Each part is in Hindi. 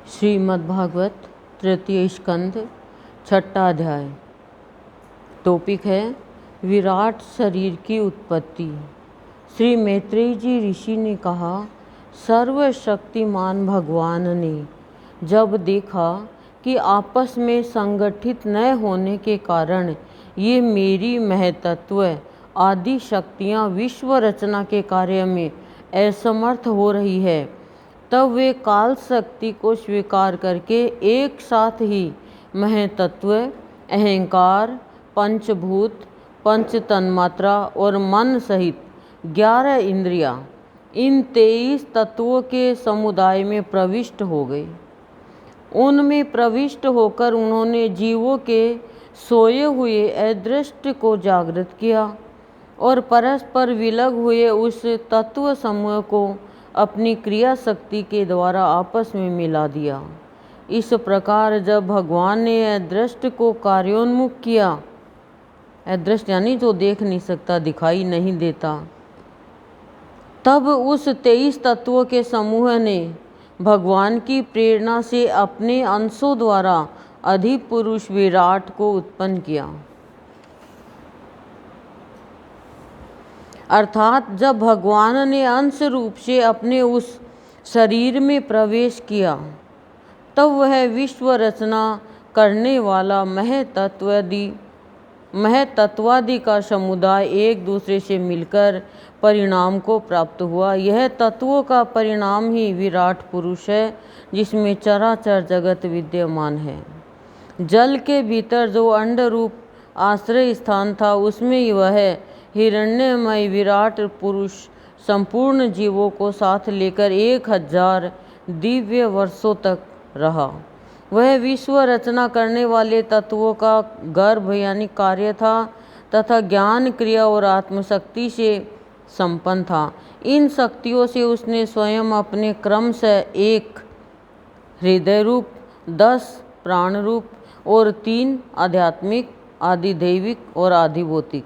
श्रीमद्भागवत तृतीय स्कंद छठा अध्याय। टॉपिक है विराट शरीर की उत्पत्ति। श्री मैत्रेय जी ऋषि ने कहा, सर्वशक्तिमान भगवान ने जब देखा कि आपस में संगठित न होने के कारण ये मेरी महतत्व आदि शक्तियाँ विश्व रचना के कार्य में असमर्थ हो रही है, तब वे काल शक्ति को स्वीकार करके एक साथ ही महतत्व, अहंकार, पंचभूत, पंच तन्मात्रा और मन सहित 11 इंद्रियां, इन 23 तत्वों के समुदाय में प्रविष्ट हो गए। उनमें प्रविष्ट होकर उन्होंने जीवों के सोए हुए अदृष्ट को जागृत किया और परस्पर विलग हुए उस तत्व समूह को अपनी क्रिया शक्ति के द्वारा आपस में मिला दिया। इस प्रकार जब भगवान ने अदृष्ट को कार्योन्मुख किया, अदृष्ट यानी जो देख नहीं सकता, दिखाई नहीं देता, तब उस 23 तत्वों के समूह ने भगवान की प्रेरणा से अपने अंशों द्वारा अधिपुरुष विराट को उत्पन्न किया। अर्थात जब भगवान ने अंश रूप से अपने उस शरीर में प्रवेश किया, तब वह विश्व रचना करने वाला महतत्वादि का समुदाय एक दूसरे से मिलकर परिणाम को प्राप्त हुआ। यह तत्वों का परिणाम ही विराट पुरुष है, जिसमें चराचर जगत विद्यमान है। जल के भीतर जो अंड रूप आश्रय स्थान था, उसमें वह हिरण्यमय विराट पुरुष संपूर्ण जीवों को साथ लेकर 1000 दिव्य वर्षों तक रहा। वह विश्व रचना करने वाले तत्वों का गर्भ यानी कार्य था तथा ज्ञान, क्रिया और आत्मशक्ति से संपन्न था। इन शक्तियों से उसने स्वयं अपने क्रम से 1 हृदय रूप, 10 प्राण रूप और 3 आध्यात्मिक, आदि दैविक और आदि भौतिक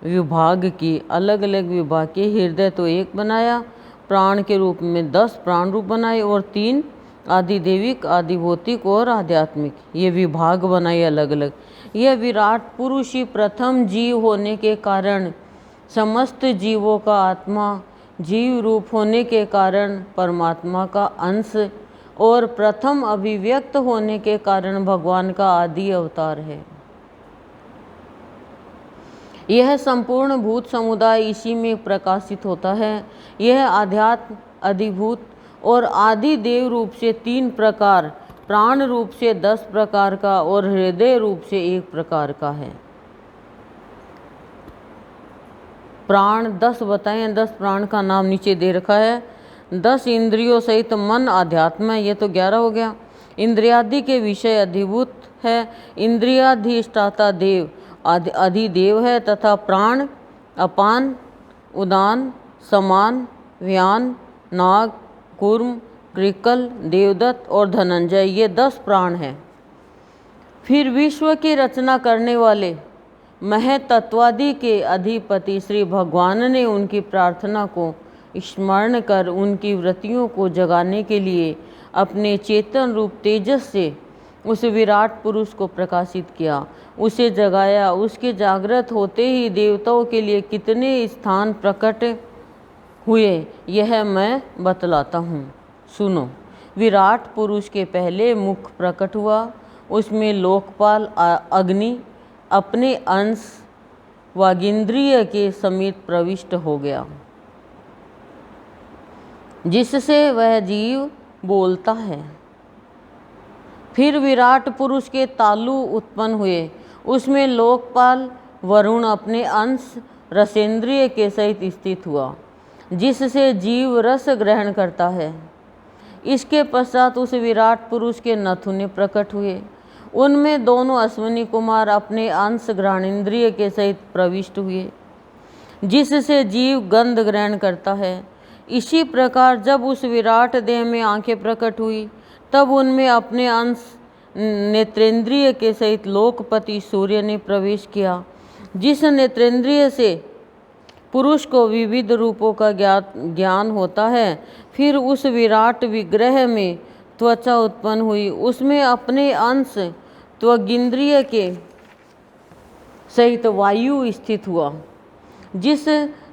विभाग की अलग अलग विभाग के हृदय तो 1 बनाया, प्राण के रूप में 10 प्राण रूप बनाए और 3 आदि दैविक, आदि भौतिक और आध्यात्मिक ये विभाग बनाए अलग अलग। यह विराट पुरुष ही प्रथम जीव होने के कारण समस्त जीवों का आत्मा, जीव रूप होने के कारण परमात्मा का अंश और प्रथम अभिव्यक्त होने के कारण भगवान का आदि अवतार है। यह संपूर्ण भूत समुदाय इसी में प्रकाशित होता है। यह आध्यात्म, अधिभूत और आदि देव रूप से 3 प्रकार, प्राण रूप से 10 प्रकार का और हृदय रूप से 1 प्रकार का है। प्राण 10 बताएं, 10 प्राण का नाम नीचे दे रखा है। 10 इंद्रियों सहित मन आध्यात्म है, ये तो 11 हो गया। इंद्रियादि के विषय अधिभूत है। इंद्रियाधिष्ठाता देव अधिदेव है तथा प्राण अपान, उदान, समान, व्यान, नाग, कूर्म, कृकल, देवदत्त और धनंजय ये 10 प्राण हैं। फिर विश्व की रचना करने वाले महतत्वादि के अधिपति श्री भगवान ने उनकी प्रार्थना को स्मरण कर उनकी वृत्तियों को जगाने के लिए अपने चेतन रूप तेजस से उस विराट पुरुष को प्रकाशित किया, उसे जगाया। उसके जागृत होते ही देवताओं के लिए कितने स्थान प्रकट हुए यह मैं बतलाता हूँ, सुनो। विराट पुरुष के पहले मुख प्रकट हुआ, उसमें लोकपाल अग्नि अपने अंश वागिंद्रिय के समेत प्रविष्ट हो गया, जिससे वह जीव बोलता है। फिर विराट पुरुष के तालु उत्पन्न हुए, उसमें लोकपाल वरुण अपने अंश रसेंद्रिय के सहित स्थित हुआ, जिससे जीव रस ग्रहण करता है। इसके पश्चात उस विराट पुरुष के नथुने प्रकट हुए, उनमें दोनों अश्विनी कुमार अपने अंश घ्राणेन्द्रिय के सहित प्रविष्ट हुए, जिससे जीव गंध ग्रहण करता है। इसी प्रकार जब उस विराट देह में आंखें प्रकट हुई, तब उनमें अपने अंश नेत्रेंद्रिय के सहित लोकपति सूर्य ने प्रवेश किया, जिस नेत्रेंद्रिय से पुरुष को विविध रूपों का ज्ञान होता है। फिर उस विराट विग्रह में त्वचा उत्पन्न हुई, उसमें अपने अंश त्वगिंद्रिय के सहित वायु स्थित हुआ। जिस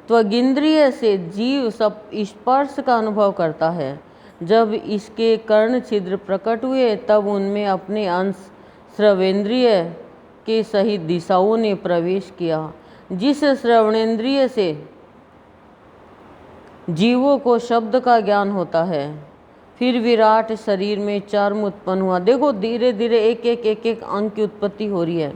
त्वगिंद्रिय से जीव सब स्पर्श का अनुभव करता है, जब इसके कर्ण छिद्र प्रकट हुए तब उनमें अपने अंश श्रवेंद्रिय के सहित दिशाओं ने प्रवेश किया। जिस श्रवणेंद्रिय से जीवों को शब्द का ज्ञान होता है। फिर विराट शरीर में चर्म उत्पन्न हुआ। देखो धीरे धीरे एक एक अंग की उत्पत्ति हो रही है।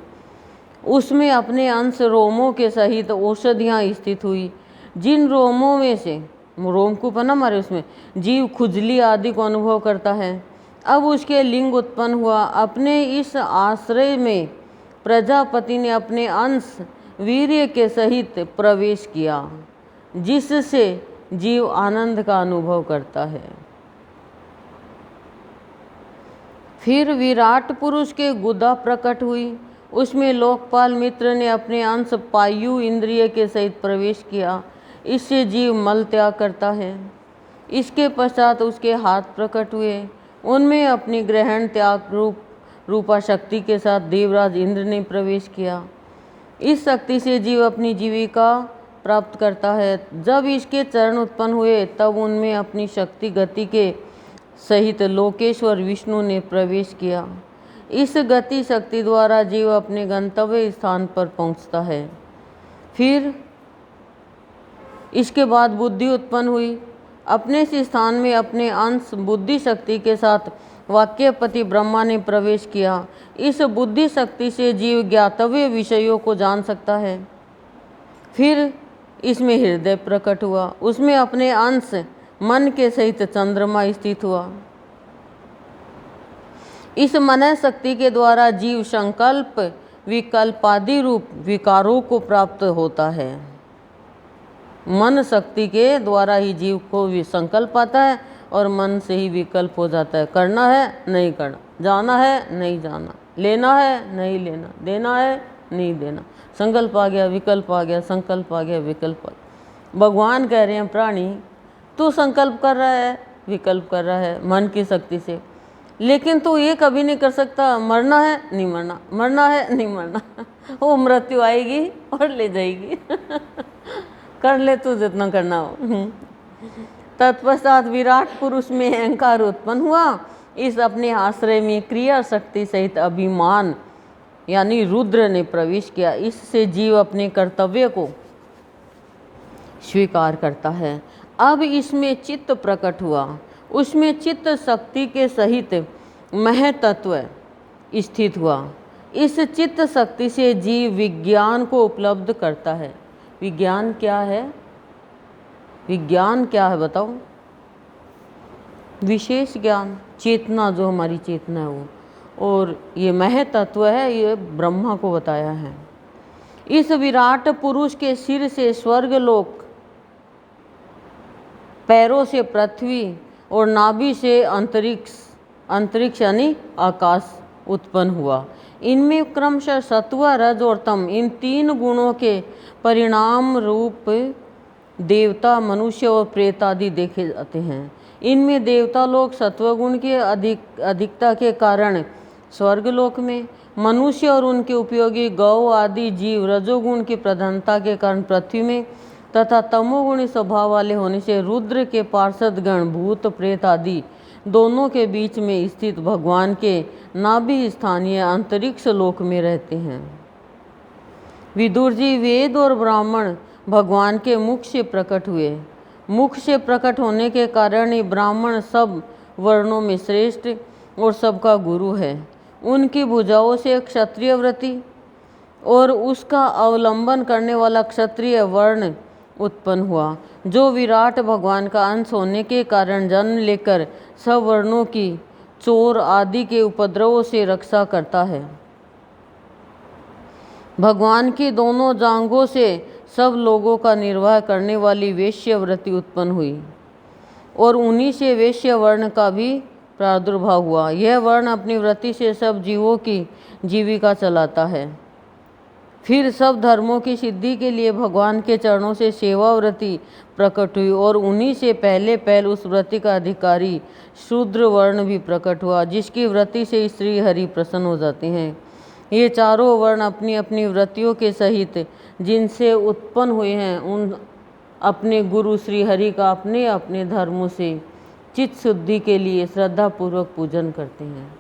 उसमें अपने अंश रोमों के सहित औषधियाँ स्थित हुई। जिन रोमों में से रोमकूप है ना हमारे, उसमें जीव खुजली आदि को अनुभव करता है। अब उसके लिंग उत्पन्न हुआ। अपने इस आश्रय में प्रजापति ने अपने अंश वीर्य के सहित प्रवेश किया, जिससे जीव आनंद का अनुभव करता है। फिर विराट पुरुष के गुदा प्रकट हुई। उसमें लोकपाल मित्र ने अपने अंश पायु इंद्रिय के सहित प्रवेश किया। इससे जीव मल त्याग करता है। इसके पश्चात उसके हाथ प्रकट हुए। उनमें अपनी ग्रहण त्याग रूपा शक्ति के साथ देवराज इंद्र ने प्रवेश किया। इस शक्ति से जीव अपनी जीविका प्राप्त करता है। जब इसके चरण उत्पन्न हुए तब उनमें अपनी शक्ति गति के सहित लोकेश्वर विष्णु ने प्रवेश किया। इस गति शक्ति द्वारा जीव अपने गंतव्य स्थान पर पहुंचता है। फिर इसके बाद बुद्धि उत्पन्न हुई। अपने इस स्थान में अपने अंश बुद्धि शक्ति के साथ वाक्यपति ब्रह्मा ने प्रवेश किया। इस बुद्धि शक्ति से जीव ज्ञातव्य विषयों को जान सकता है। फिर इसमें हृदय प्रकट हुआ। उसमें अपने अंश मन के सहित चंद्रमा स्थित हुआ। इस मन शक्ति के द्वारा जीव संकल्प विकल्पादि रूप विकारों को प्राप्त होता है। मन शक्ति के द्वारा ही जीव को संकल्प आता है और मन से ही विकल्प हो जाता है। करना है नहीं करना, जाना है नहीं जाना, लेना है नहीं लेना, देना है नहीं देना। संकल्प आ गया, विकल्प आ गया, संकल्प आ गया, विकल्प आ गया। भगवान कह रहे हैं प्राणी तू संकल्प कर रहा है, विकल्प कर रहा है मन की शक्ति से, लेकिन तू ये कभी नहीं कर सकता मरना है नहीं मरना, मरना है नहीं मरना। वो मृत्यु आएगी और ले जाएगी। कर ले तू जितना करना हो। तत्पश्चात विराट पुरुष में अहंकार उत्पन्न हुआ। इस अपने आश्रय में क्रिया शक्ति सहित अभिमान यानी रुद्र ने प्रवेश किया। इससे जीव अपने कर्तव्य को स्वीकार करता है। अब इसमें चित्त प्रकट हुआ। उसमें चित्त शक्ति के सहित महतत्व स्थित हुआ। इस चित्त शक्ति से जीव विज्ञान को उपलब्ध करता है। विज्ञान क्या है? विज्ञान क्या है बताओ? विशेष ज्ञान, चेतना, जो हमारी चेतना है वो। और ये महतत्व है, ये ब्रह्मा को बताया है। इस विराट पुरुष के सिर से स्वर्गलोक, पैरों से पृथ्वी और नाभि से अंतरिक्ष यानी आकाश उत्पन्न हुआ। इनमें क्रमशः सत्व, रज और तम इन तीन गुणों के परिणाम रूप देवता, मनुष्य और प्रेत आदि देखे जाते हैं। इनमें देवता लोग सत्वगुण के अधिकता के कारण स्वर्गलोक में, मनुष्य और उनके उपयोगी गौ आदि जीव रजोगुण की प्रधानता के कारण पृथ्वी में, तथा तमोगुणी स्वभाव वाले होने से रुद्र के पार्षद गण भूत प्रेत आदि दोनों के बीच में स्थित भगवान के नाभि स्थानीय अंतरिक्ष लोक में रहते हैं। विदुर जी, वेद और ब्राह्मण भगवान के मुख से प्रकट हुए। मुख से प्रकट होने के कारण ही ब्राह्मण सब वर्णों में श्रेष्ठ और सबका गुरु है। उनकी भुजाओं से क्षत्रिय व्रति और उसका अवलंबन करने वाला क्षत्रिय वर्ण उत्पन्न हुआ, जो विराट भगवान का अंश होने के कारण जन्म लेकर सब वर्णों की चोर आदि के उपद्रवों से रक्षा करता है। भगवान की दोनों जांघों से सब लोगों का निर्वाह करने वाली वेश्यव्रति उत्पन्न हुई और उन्हीं से वेश्य वर्ण का भी प्रादुर्भाव हुआ। यह वर्ण अपनी व्रति से सब जीवों की जीविका चलाता है। फिर सब धर्मों की सिद्धि के लिए भगवान के चरणों से सेवा व्रति प्रकट हुई और उन्हीं से पहले पहल उस व्रति का अधिकारी शूद्र वर्ण भी प्रकट हुआ, जिसकी व्रति से श्री हरि प्रसन्न हो जाते हैं। ये चारों वर्ण अपनी अपनी व्रतियों के सहित जिनसे उत्पन्न हुए हैं उन अपने गुरु श्री हरि का अपने अपने धर्मों से चित्त शुद्धि के लिए श्रद्धापूर्वक पूजन करते हैं।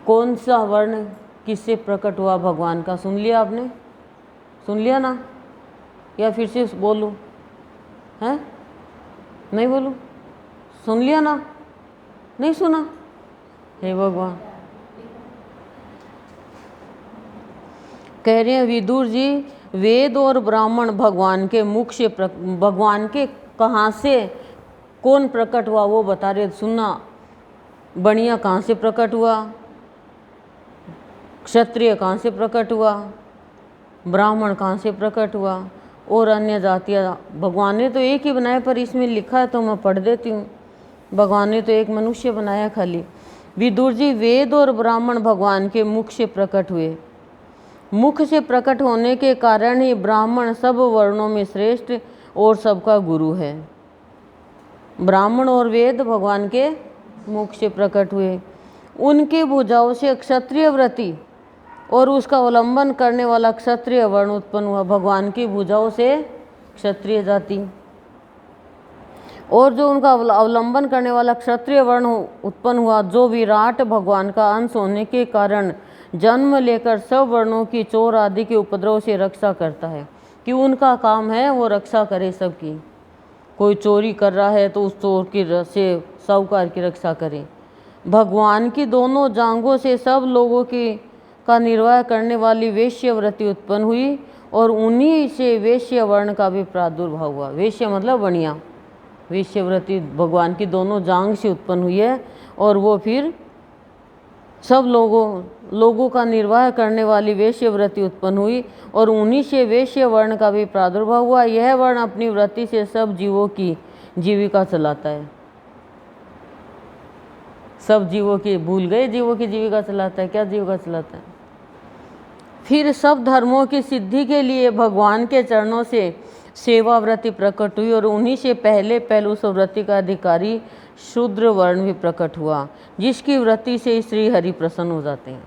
कौन सा वर्ण किससे प्रकट हुआ भगवान का, सुन लिया आपने? सुन लिया ना? या फिर से बोलूं? हैं? नहीं बोलूं? सुन लिया ना? नहीं सुना? हे भगवान, कह रहे हैं विदुर जी, वेद और ब्राह्मण भगवान के मुख से भगवान के कहाँ से कौन प्रकट हुआ वो बता रहे। सुनना, बनिया कहाँ से प्रकट हुआ, क्षत्रिय कहाँ से प्रकट हुआ, ब्राह्मण कहाँ से प्रकट हुआ और अन्य जातियाँ। भगवान ने तो एक ही बनाया, पर इसमें लिखा है तो मैं पढ़ देती हूँ। भगवान ने तो एक मनुष्य बनाया खाली। विदुर जी, वेद और ब्राह्मण भगवान के मुख से प्रकट हुए। मुख से प्रकट होने के कारण ही ब्राह्मण सब वर्णों में श्रेष्ठ और सबका गुरु है। ब्राह्मण और वेद भगवान के मुख से प्रकट हुए। उनकी भुजाओं से क्षत्रिय व्रति और उसका अवलंबन करने वाला क्षत्रिय वर्ण उत्पन्न हुआ। भगवान की भुजाओं से क्षत्रिय जाति और जो उनका अवलंबन करने वाला क्षत्रिय वर्ण उत्पन्न हुआ, जो विराट भगवान का अंश होने के कारण जन्म लेकर सब वर्णों की चोर आदि के उपद्रव से रक्षा करता है। कि उनका काम है वो रक्षा करे सबकी। कोई चोरी कर रहा है तो उस चोर की से साहूकार की रक्षा करे। भगवान की दोनों जांघों से सब लोगों की का निर्वाह करने वाली वैश्य व्रति उत्पन्न हुई और उन्हीं से वैश्य वर्ण का भी प्रादुर्भाव हुआ। वैश्य मतलब बनिया। वैश्य व्रति भगवान की दोनों जांघ से उत्पन्न हुई है और वो फिर सब लोगों का निर्वाह करने वाली वैश्य व्रति उत्पन्न हुई और उन्हीं से वैश्य वर्ण का भी प्रादुर्भाव हुआ। यह वर्ण अपनी व्रति से सब जीवों की जीविका चलाता है। सब जीवों की, भूल गए, जीवों की जीविका चलाता है। क्या जीविका चलाता है? फिर सब धर्मों की सिद्धि के लिए भगवान के चरणों से सेवा व्रति प्रकट हुई और उन्हीं से पहले उस व्रति का अधिकारी शूद्र वर्ण भी प्रकट हुआ, जिसकी व्रति से श्री हरि प्रसन्न हो जाते हैं।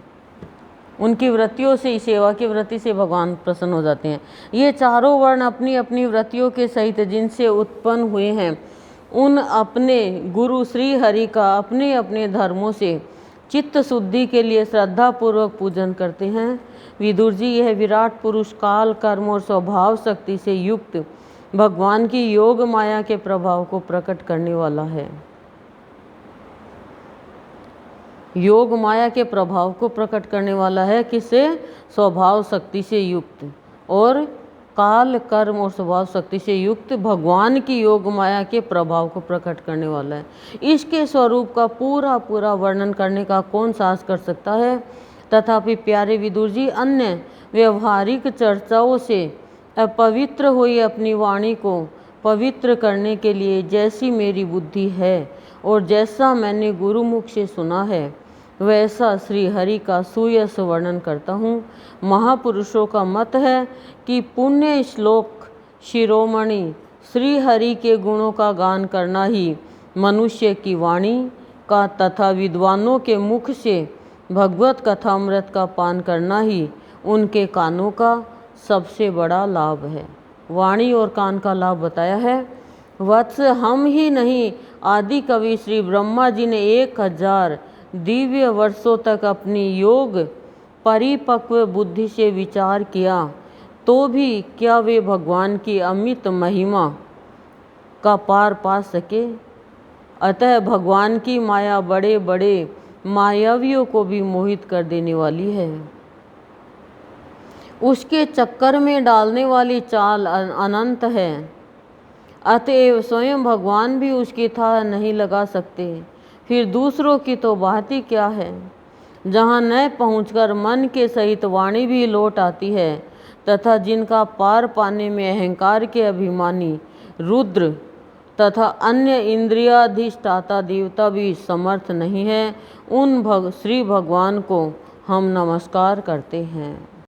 उनकी व्रतियों से, सेवा की व्रति से भगवान प्रसन्न हो जाते हैं। ये चारों वर्ण अपनी अपनी व्रतियों के सहित जिनसे उत्पन्न हुए हैं उन अपने गुरु श्री हरि का अपने अपने धर्मों से चित्त शुद्धि के लिए श्रद्धापूर्वक पूजन करते हैं। विदुर जी, यह विराट पुरुष काल, कर्म और स्वभाव शक्ति से युक्त भगवान की योग माया के प्रभाव को प्रकट करने वाला है। योग माया के प्रभाव को प्रकट करने वाला है। किससे? स्वभाव शक्ति से युक्त और काल, कर्म और स्वभाव शक्ति से युक्त भगवान की योग माया के प्रभाव को प्रकट करने वाला है। इसके स्वरूप का पूरा पूरा वर्णन करने का कौन साहस कर सकता है? तथापि प्यारे विदुर जी, अन्य व्यवहारिक चर्चाओं से अपवित्र हुई अपनी वाणी को पवित्र करने के लिए जैसी मेरी बुद्धि है और जैसा मैंने गुरुमुख से सुना है वैसा श्री हरि का सुयश वर्णन करता हूँ। महापुरुषों का मत है कि पुण्य श्लोक शिरोमणि श्री हरि के गुणों का गान करना ही मनुष्य की वाणी का तथा विद्वानों के मुख से भगवत कथामृत का पान करना ही उनके कानों का सबसे बड़ा लाभ है। वाणी और कान का लाभ बताया है। वत्स, हम ही नहीं, आदि कवि श्री ब्रह्मा जी ने 1000 दिव्य वर्षों तक अपनी योग परिपक्व बुद्धि से विचार किया तो भी क्या वे भगवान की अमित महिमा का पार पा सके? अतः भगवान की माया बड़े बड़े मायावियों को भी मोहित कर देने वाली है। उसके चक्कर में डालने वाली चाल अनंत है। अतएव स्वयं भगवान भी उसकी था नहीं लगा सकते, फिर दूसरों की तो बात ही क्या है। जहाँ न पहुंचकर मन के सहित वाणी भी लौट आती है तथा जिनका पार पाने में अहंकार के अभिमानी रुद्र तथा अन्य इंद्रियाधिष्ठाता देवता भी समर्थ नहीं है, उन श्री भगवान को हम नमस्कार करते हैं।